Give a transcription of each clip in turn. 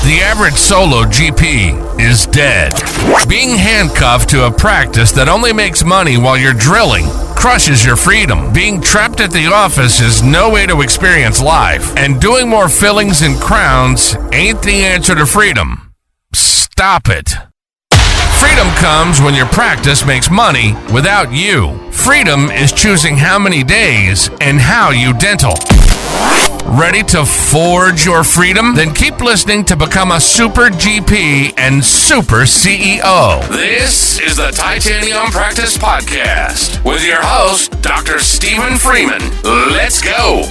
The average solo GP is dead. Being handcuffed to a practice that only makes money while you're drilling crushes your freedom. Being trapped at the office is no way to experience life. And doing more fillings and crowns ain't the answer to freedom. Stop it. Freedom comes when your practice makes money without you. Freedom is choosing how many days and how you dental. Ready to forge your freedom? Then keep listening to become a super GP and super CEO. This is the Titanium Practice Podcast with your host, Dr. Stephen Freeman. Let's go.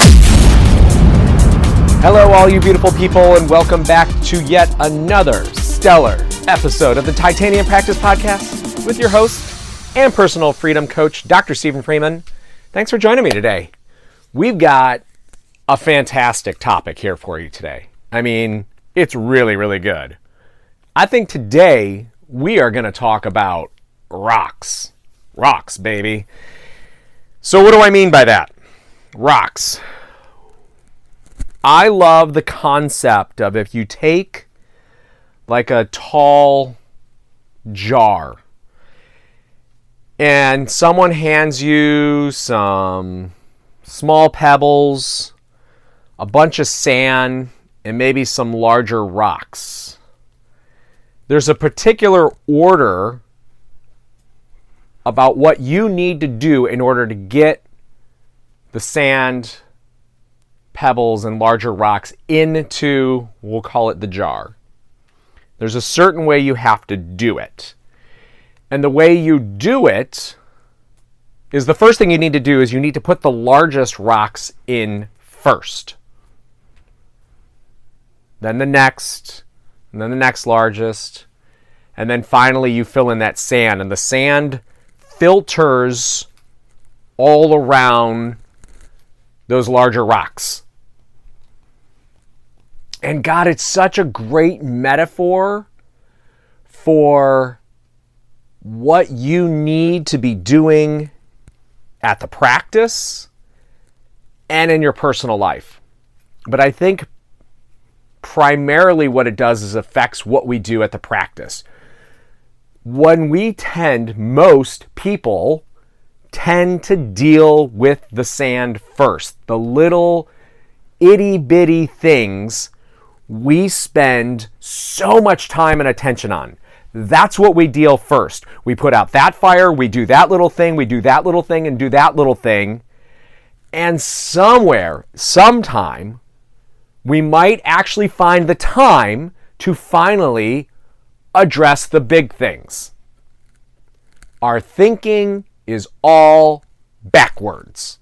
Hello, all you beautiful people, and welcome back to yet another stellar episode of the Titanium Practice Podcast with your host and personal freedom coach, Dr. Stephen Freeman. Thanks for joining me today. We've got a fantastic topic here for you today. I mean, it's really, really good. I think today we are going to talk about rocks. Rocks, baby. So what do I mean by that? Rocks. I love the concept of if you take like a tall jar and someone hands you some small pebbles, a bunch of sand, and maybe some larger rocks. There's a particular order about what you need to do in order to get the sand, pebbles, and larger rocks into, we'll call it the jar. There's a certain way you have to do it. And the way you do it is the first thing you need to do is you need to put the largest rocks in first. Then the next, and then the next largest, and then finally you fill in that sand, and the sand filters all around those larger rocks. And God, it's such a great metaphor for what you need to be doing at the practice and in your personal life. But I think primarily what it does is affects what we do at the practice. Most people tend to deal with the sand first. The little itty bitty things we spend so much time and attention on. That's what we deal first. We put out that fire, we do that little thing, we do that little thing, and do that little thing. And sometime, we might actually find the time to finally address the big things. Our thinking is all backwards.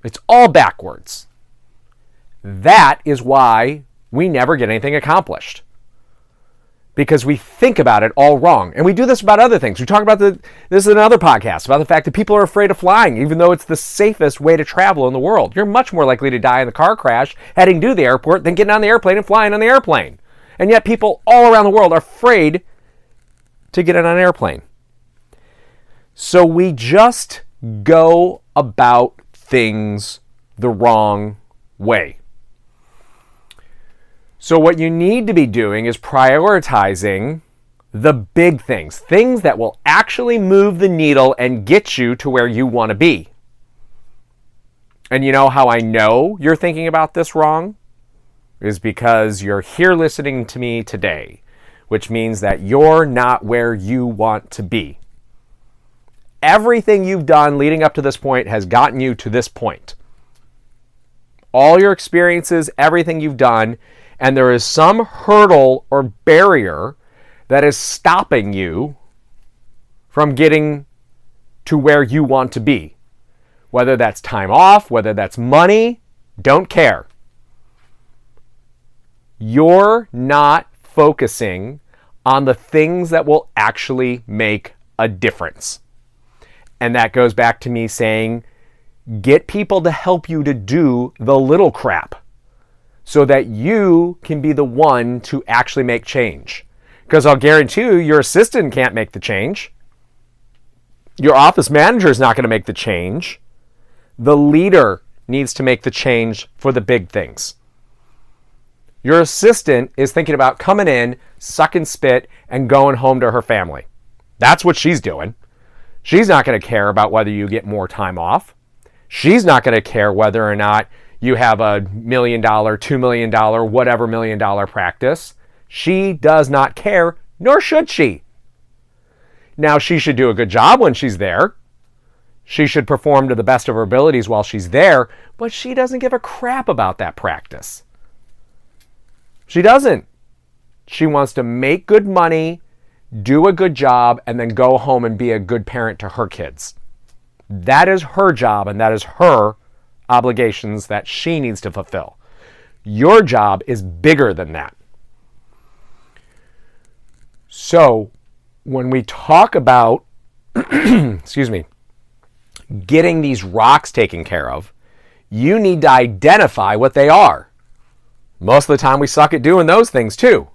It's all backwards. That is why we never get anything accomplished. Because we think about it all wrong. And we do this about other things. We talk about this is another podcast, about the fact that people are afraid of flying, even though it's the safest way to travel in the world. You're much more likely to die in the car crash heading to the airport than getting on the airplane and flying on the airplane. And yet people all around the world are afraid to get on an airplane. So we just go about things the wrong way. So what you need to be doing is prioritizing the big things, things that will actually move the needle and get you to where you want to be. And you know how I know you're thinking about this wrong? Is because you're here listening to me today, which means that you're not where you want to be. Everything you've done leading up to this point has gotten you to this point. All your experiences, everything you've done, and there is some hurdle or barrier that is stopping you from getting to where you want to be. Whether that's time off, whether that's money, don't care. You're not focusing on the things that will actually make a difference. And that goes back to me saying, get people to help you to do the little crap, so that you can be the one to actually make change. Because I'll guarantee you, your assistant can't make the change. Your office manager is not going to make the change. The leader needs to make the change for the big things. Your assistant is thinking about coming in, sucking spit, and going home to her family. That's what she's doing. She's not going to care about whether you get more time off. She's not going to care whether or not you have a $1 million, $2 million, whatever $1 million practice. She does not care, nor should she. Now, she should do a good job when she's there. She should perform to the best of her abilities while she's there, but she doesn't give a crap about that practice. She doesn't. She wants to make good money, do a good job, and then go home and be a good parent to her kids. That is her job, and that is her obligations that she needs to fulfill. Your job is bigger than that. So, when we talk about, excuse me, getting these rocks taken care of, you need to identify what they are. Most of the time we suck at doing those things too.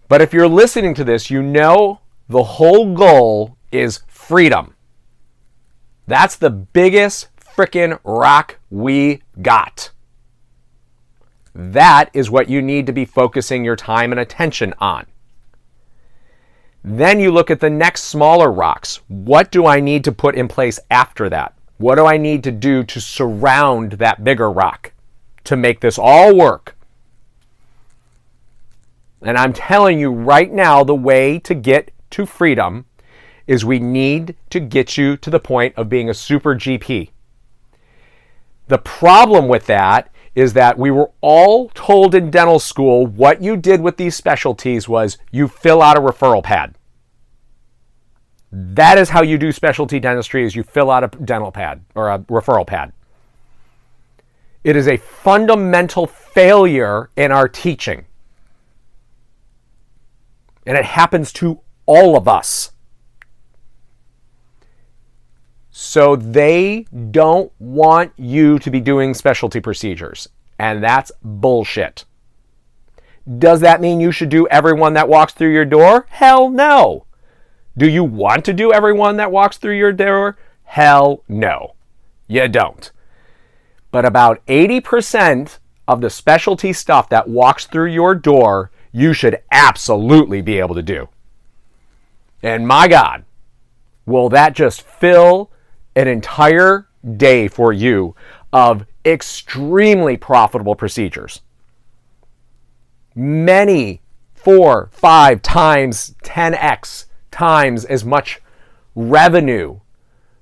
But if you're listening to this, you know the whole goal is freedom. That's the biggest frickin' rock we got. That is what you need to be focusing your time and attention on. Then you look at the next smaller rocks. What do I need to put in place after that? What do I need to do to surround that bigger rock to make this all work? And I'm telling you right now, the way to get to freedom is we need to get you to the point of being a super GP. The problem with that is that we were all told in dental school what you did with these specialties was you fill out a referral pad. That is how you do specialty dentistry, is you fill out a dental pad or a referral pad. It is a fundamental failure in our teaching. And it happens to all of us. So they don't want you to be doing specialty procedures. And that's bullshit. Does that mean you should do everyone that walks through your door? Hell no. Do you want to do everyone that walks through your door? Hell no. You don't. But about 80% of the specialty stuff that walks through your door, you should absolutely be able to do. And my God, will that just fill an entire day for you of extremely profitable procedures. Many 4, 5 times, 10x times as much revenue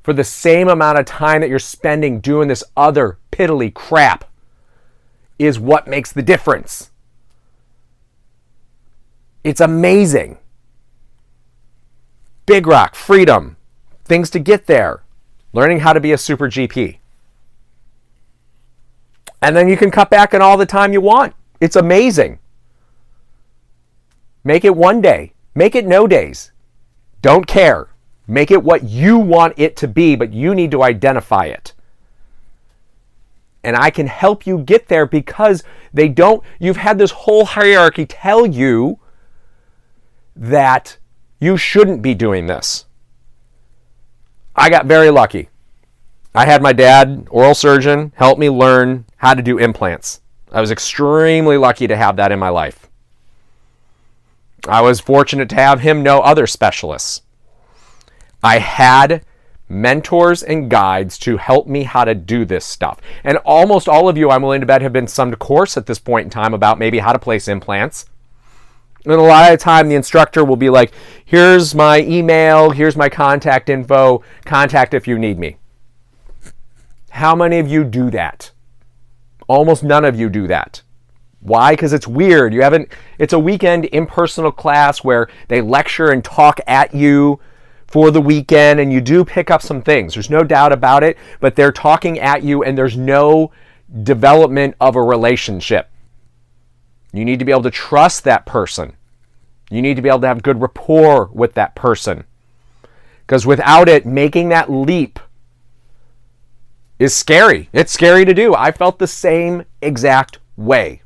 for the same amount of time that you're spending doing this other piddly crap is what makes the difference. It's amazing. Big rock, freedom, things to get there. Learning how to be a super GP. And then you can cut back on all the time you want. It's amazing. Make it one day. Make it no days. Don't care. Make it what you want it to be, but you need to identify it. And I can help you get there because you've had this whole hierarchy tell you that you shouldn't be doing this. I got very lucky. I had my dad, oral surgeon, help me learn how to do implants. I was extremely lucky to have that in my life. I was fortunate to have him know other specialists. I had mentors and guides to help me how to do this stuff. And almost all of you, I'm willing to bet, have been some course at this point in time about maybe how to place implants. And a lot of the time, the instructor will be like, here's my email, here's my contact info, contact if you need me. How many of you do that? Almost none of you do that. Why? Because it's weird. It's a weekend impersonal class where they lecture and talk at you for the weekend, and you do pick up some things. There's no doubt about it, but they're talking at you and there's no development of a relationship. You need to be able to trust that person. You need to be able to have good rapport with that person. Because without it, making that leap is scary. It's scary to do. I felt the same exact way.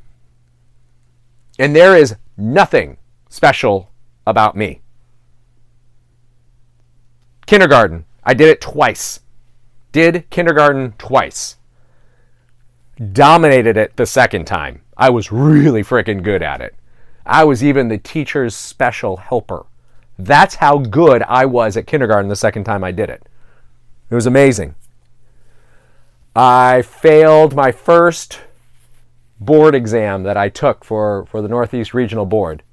And there is nothing special about me. Kindergarten, I did it twice. Did kindergarten twice. Dominated it the second time. I was really freaking good at it. I was even the teacher's special helper. That's how good I was at kindergarten the second time I did it. It was amazing. I failed my first board exam that I took for the Northeast Regional Board.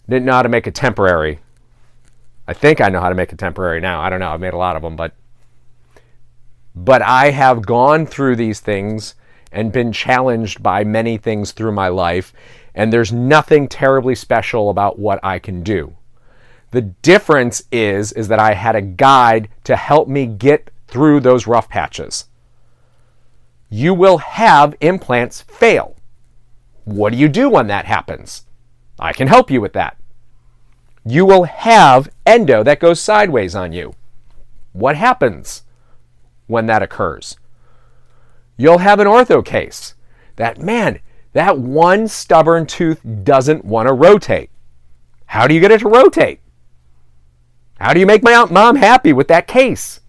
Didn't know how to make a temporary. I think I know how to make a temporary now. I don't know. I've made a lot of them, but I have gone through these things and been challenged by many things through my life, and there's nothing terribly special about what I can do. The difference is that I had a guide to help me get through those rough patches. You will have implants fail. What do you do when that happens? I can help you with that. You will have endo that goes sideways on you. What happens when that occurs? You'll have an ortho case. That one stubborn tooth doesn't want to rotate. How do you get it to rotate? How do you make my mom happy with that case?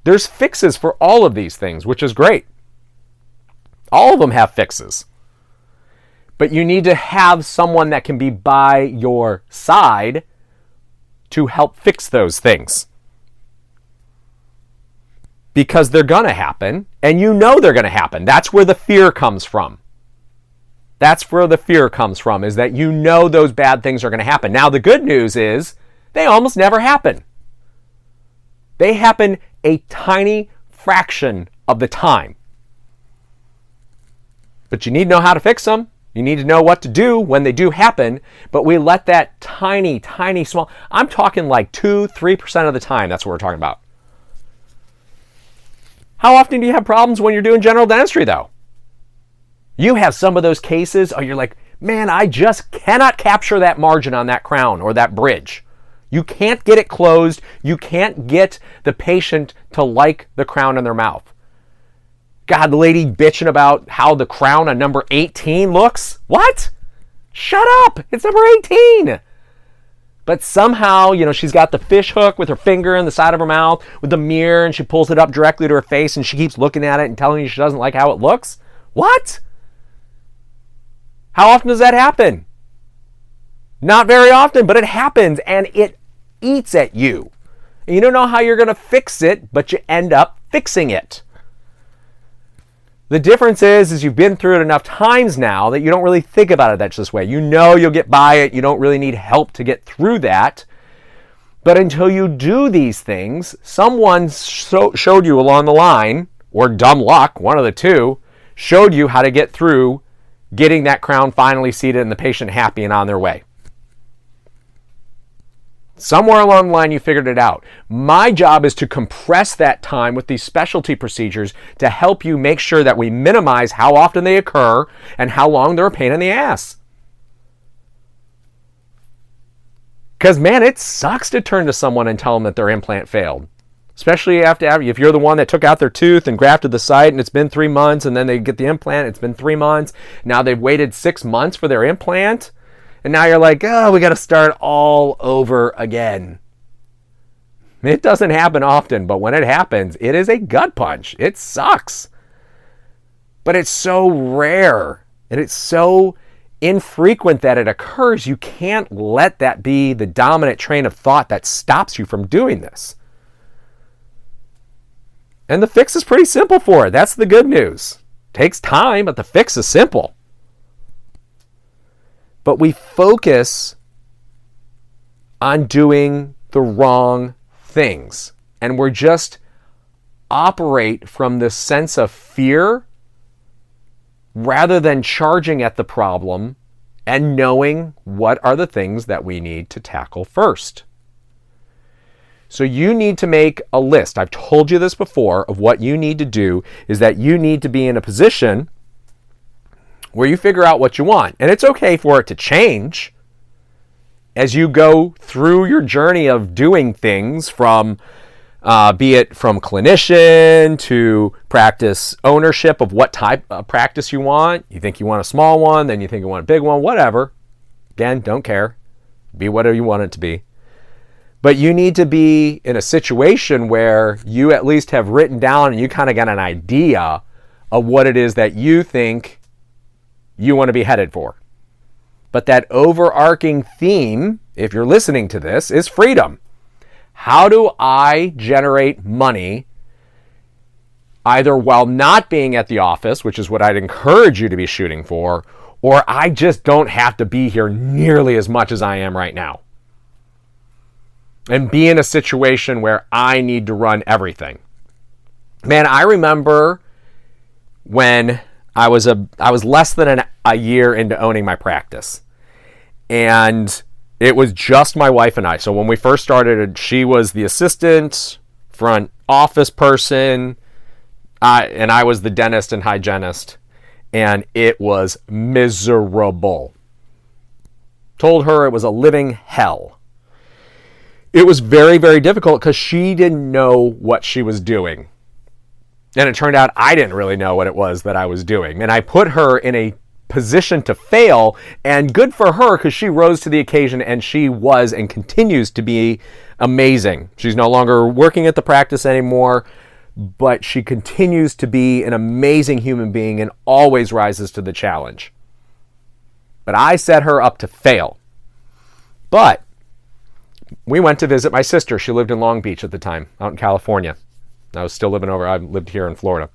There's fixes for all of these things, which is great. All of them have fixes. But you need to have someone that can be by your side to help fix those things. Because they're going to happen, and you know they're going to happen. That's where the fear comes from. That's where the fear comes from, is that you know those bad things are going to happen. Now, the good news is they almost never happen. They happen a tiny fraction of the time. But you need to know how to fix them. You need to know what to do when they do happen, but we let that tiny, small, I'm talking like 2-3% of the time, that's what we're talking about. How often do you have problems when you're doing general dentistry, though? You have some of those cases, you're like, man, I just cannot capture that margin on that crown or that bridge. You can't get it closed. You can't get the patient to like the crown in their mouth. God, the lady bitching about how the crown on number 18 looks. What? Shut up. It's number 18. But somehow, she's got the fish hook with her finger in the side of her mouth with the mirror, and she pulls it up directly to her face, and she keeps looking at it and telling you she doesn't like how it looks. What? How often does that happen? Not very often, but it happens, and it eats at you. And you don't know how you're going to fix it, but you end up fixing it. The difference is you've been through it enough times now that you don't really think about it that's this way. You know you'll get by it. You don't really need help to get through that. But until you do these things, someone showed you along the line, or dumb luck, one of the two, showed you how to get through getting that crown finally seated and the patient happy and on their way. Somewhere along the line, you figured it out. My job is to compress that time with these specialty procedures to help you make sure that we minimize how often they occur and how long they're a pain in the ass. Because, man, it sucks to turn to someone and tell them that their implant failed. Especially if you're the one that took out their tooth and grafted the site and it's been 3 months, and then they get the implant, it's been 3 months. Now they've waited 6 months for their implant. And now you're like, we got to start all over again. It doesn't happen often, but when it happens, it is a gut punch. It sucks. But it's so rare, and it's so infrequent that it occurs. You can't let that be the dominant train of thought that stops you from doing this. And the fix is pretty simple for it. That's the good news. Takes time, but the fix is simple. But we focus on doing the wrong things. And we're just operate from this sense of fear rather than charging at the problem and knowing what are the things that we need to tackle first. So you need to make a list. I've told you this before of what you need to do is that you need to be in a position where you figure out what you want. And it's okay for it to change as you go through your journey of doing things from, be it from clinician to practice ownership of what type of practice you want. You think you want a small one, then you think you want a big one, whatever. Again, don't care. Be whatever you want it to be. But you need to be in a situation where you at least have written down and you kind of got an idea of what it is that you think you want to be headed for. But that overarching theme, if you're listening to this, is freedom. How do I generate money either while not being at the office, which is what I'd encourage you to be shooting for, or I just don't have to be here nearly as much as I am right now, and be in a situation where I need to run everything. Man, I remember when I was less than a year into owning my practice, and it was just my wife and I. So when we first started, she was the assistant, front office person, and I was the dentist and hygienist, and it was miserable. Told her it was a living hell. It was very, very difficult because she didn't know what she was doing. And it turned out I didn't really know what it was that I was doing. And I put her in a position to fail, and good for her because she rose to the occasion, and she was and continues to be amazing. She's no longer working at the practice anymore, but she continues to be an amazing human being and always rises to the challenge. But I set her up to fail. But we went to visit my sister. She lived in Long Beach at the time, out in California. I was still living I lived here in Florida.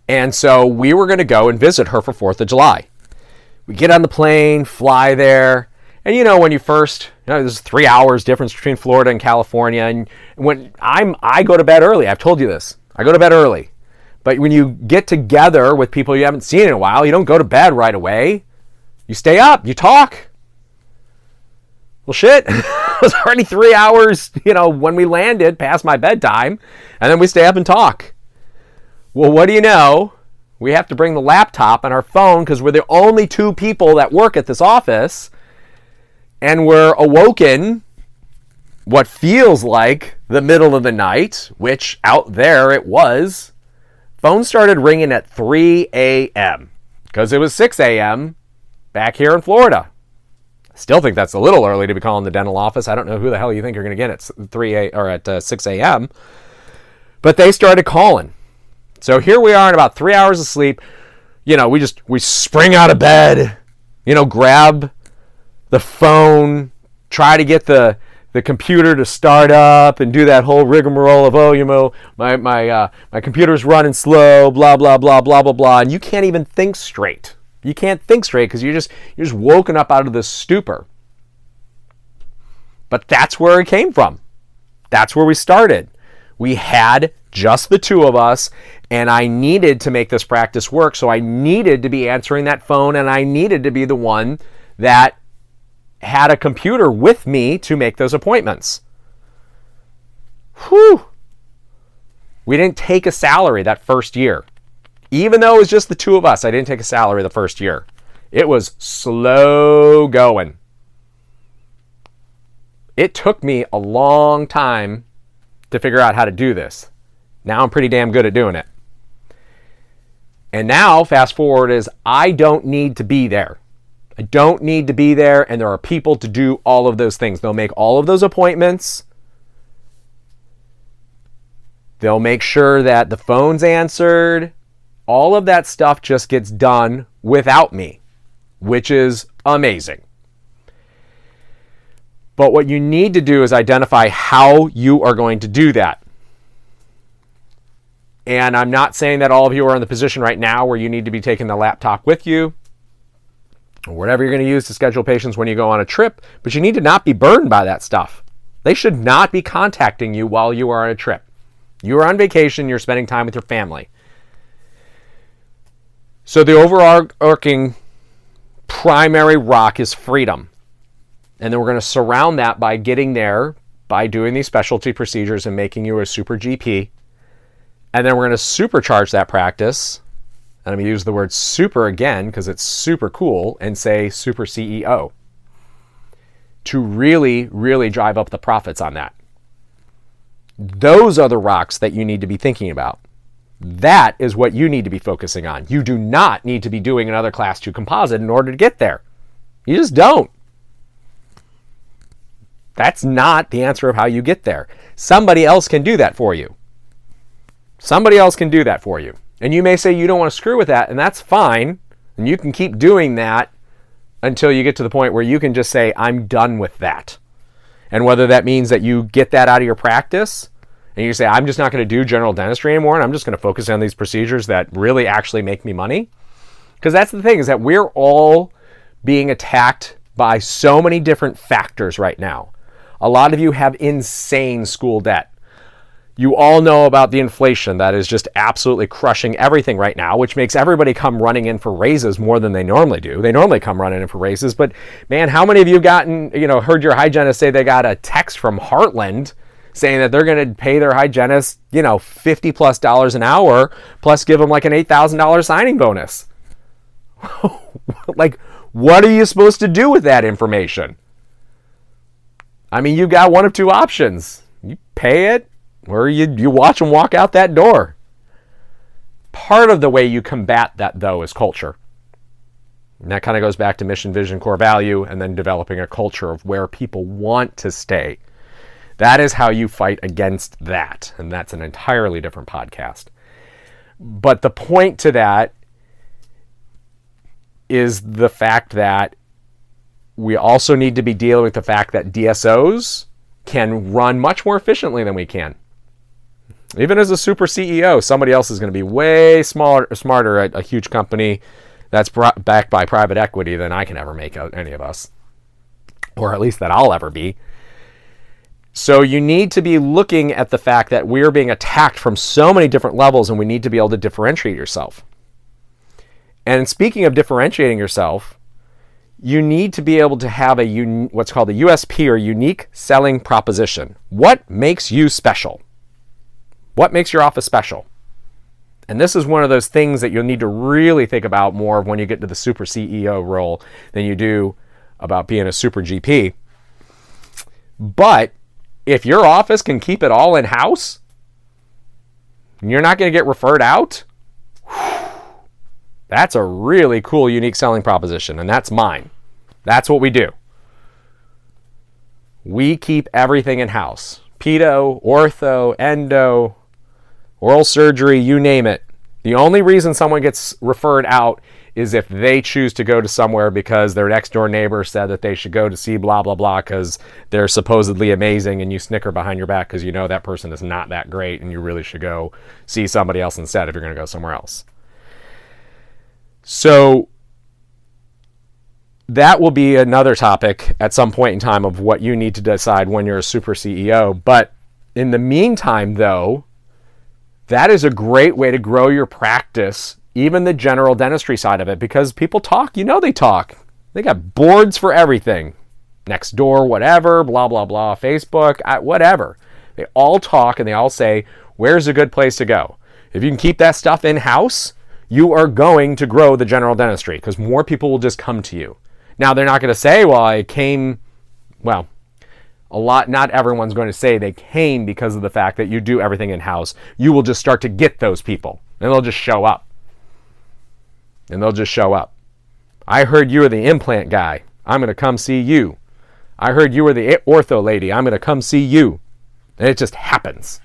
And so we were going to go and visit her for 4th of July. We get on the plane, fly there. And when you first, there's 3 hours difference between Florida and California. And when I go to bed early, I've told you this. I go to bed early. But when you get together with people you haven't seen in a while, you don't go to bed right away. You stay up, you talk. Well, shit, it was already 3 hours, when we landed past my bedtime. And then we stay up and talk. Well, what do you know? We have to bring the laptop and our phone because we're the only 2 people that work at this office. And we're awoken what feels like the middle of the night, which out there it was. Phone started ringing at 3 a.m. because it was 6 a.m. back here in Florida. I still think that's a little early to be calling the dental office. I don't know who the hell you think you're going to get at 6 a.m. But they started calling. So here we are in about 3 hours of sleep. We spring out of bed, grab the phone, try to get the computer to start up and do that whole rigmarole of, my computer's running slow, blah, blah, blah, blah, blah, blah. And you can't even think straight. You can't think straight because you're just woken up out of this stupor. But that's where it came from. That's where we started. We had just the 2 of us, and I needed to make this practice work, so I needed to be answering that phone, and I needed to be the one that had a computer with me to make those appointments. Whew. We didn't take a salary that first year. Even though it was just the 2 of us, I didn't take a salary the first year. It was slow going. It took me a long time to figure out how to do this. Now I'm pretty damn good at doing it. And now, fast forward, is I don't need to be there. I don't need to be there, and there are people to do all of those things. They'll make all of those appointments. They'll make sure that the phone's answered. All of that stuff just gets done without me, which is amazing. But what you need to do is identify how you are going to do that. And I'm not saying that all of you are in the position right now where you need to be taking the laptop with you, or whatever you're going to use to schedule patients when you go on a trip, but you need to not be burdened by that stuff. They should not be contacting you while you are on a trip. You are on vacation, you're spending time with your family. So the overarching primary rock is freedom. And then we're going to surround that by getting there, by doing these specialty procedures and making you a super GP. And then we're going to supercharge that practice. And I'm going to use the word super again because it's super cool, and say super CEO to really, really drive up the profits on that. Those are the rocks that you need to be thinking about. That is what you need to be focusing on. You do not need to be doing another Class 2 composite in order to get there. You just don't. That's not the answer of how you get there. Somebody else can do that for you. Somebody else can do that for you. And you may say you don't want to screw with that, and that's fine. And you can keep doing that until you get to the point where you can just say, I'm done with that. And whether that means that you get that out of your practice and you say, I'm just not going to do general dentistry anymore, and I'm just going to focus on these procedures that really actually make me money. Because that's the thing, is that we're all being attacked by so many different factors right now. A lot of you have insane school debt. You all know about the inflation that is just absolutely crushing everything right now, which makes everybody come running in for raises more than they normally do. They normally come running in for raises, but man, how many of you heard your hygienist say they got a text from Heartland saying that they're going to pay their hygienist, $50+ an hour, plus give them like an $8,000 signing bonus? Like, what are you supposed to do with that information? I mean, you've got one of two options. You pay it, or you watch them walk out that door. Part of the way you combat that, though, is culture. And that kind of goes back to mission, vision, core value, and then developing a culture of where people want to stay. That is how you fight against that. And that's an entirely different podcast. But the point to that is the fact that we also need to be dealing with the fact that DSOs can run much more efficiently than we can. Even as a super CEO, somebody else is going to be way smarter at a huge company that's backed by private equity than I can ever make out, any of us. Or at least that I'll ever be. So you need to be looking at the fact that we're being attacked from so many different levels, and we need to be able to differentiate yourself. And speaking of differentiating yourself, you need to be able to have what's called a USP, or unique selling proposition. What makes you special? What makes your office special? And this is one of those things that you'll need to really think about more when you get to the super CEO role than you do about being a super GP. But if your office can keep it all in-house, and you're not going to get referred out, that's a really cool, unique selling proposition, and that's mine. That's what we do. We keep everything in-house. Pedo, ortho, endo, oral surgery, you name it. The only reason someone gets referred out is if they choose to go to somewhere because their next door neighbor said that they should go to see blah, blah, blah because they're supposedly amazing, and you snicker behind your back because you know that person is not that great and you really should go see somebody else instead if you're going to go somewhere else. So that will be another topic at some point in time of what you need to decide when you're a super CEO. But in the meantime, though, that is a great way to grow your practice, even the general dentistry side of it, because people talk, they talk. They got boards for everything. Nextdoor, whatever, blah, blah, blah, Facebook, whatever. They all talk and they all say, where's a good place to go? If you can keep that stuff in-house, you are going to grow the general dentistry because more people will just come to you. Now, they're not going to say, not everyone's going to say they came because of the fact that you do everything in-house. You will just start to get those people, and they'll just show up. I heard you were the implant guy. I'm going to come see you. I heard you were the ortho lady. I'm going to come see you. And it just happens.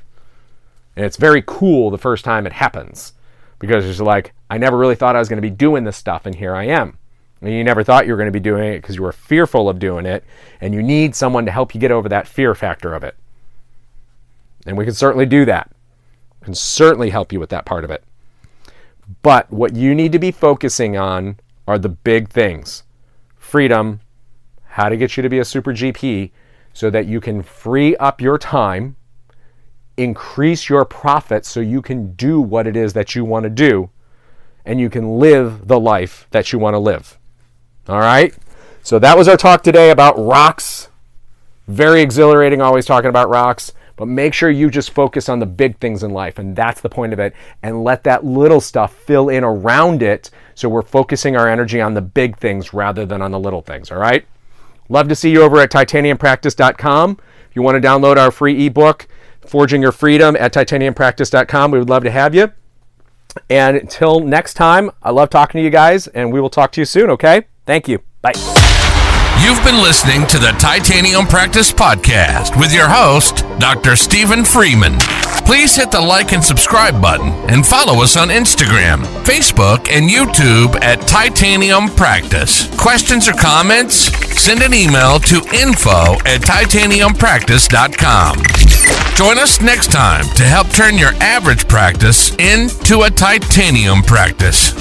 And it's very cool the first time it happens. Because it's like, I never really thought I was going to be doing this stuff, and here I am. And you never thought you were going to be doing it because you were fearful of doing it, and you need someone to help you get over that fear factor of it. And we can certainly do that. We can certainly help you with that part of it. But what you need to be focusing on are the big things. Freedom, how to get you to be a super GP so that you can free up your time, increase your profits so you can do what it is that you want to do, and you can live the life that you want to live. All right? So that was our talk today about rocks. Very exhilarating, always talking about rocks. But make sure you just focus on the big things in life, and that's the point of it. And let that little stuff fill in around it so we're focusing our energy on the big things rather than on the little things, all right? Love to see you over at titaniumpractice.com. If you want to download our free ebook, Forging Your Freedom, at titaniumpractice.com, we would love to have you. And until next time, I love talking to you guys, and we will talk to you soon, okay? Thank you. Bye. You've been listening to the Titanium Practice Podcast with your host, Dr. Stephen Freeman. Please hit the like and subscribe button and follow us on Instagram, Facebook, and YouTube at Titanium Practice. Questions or comments? Send an email to info@titaniumpractice.com. Join us next time to help turn your average practice into a titanium practice.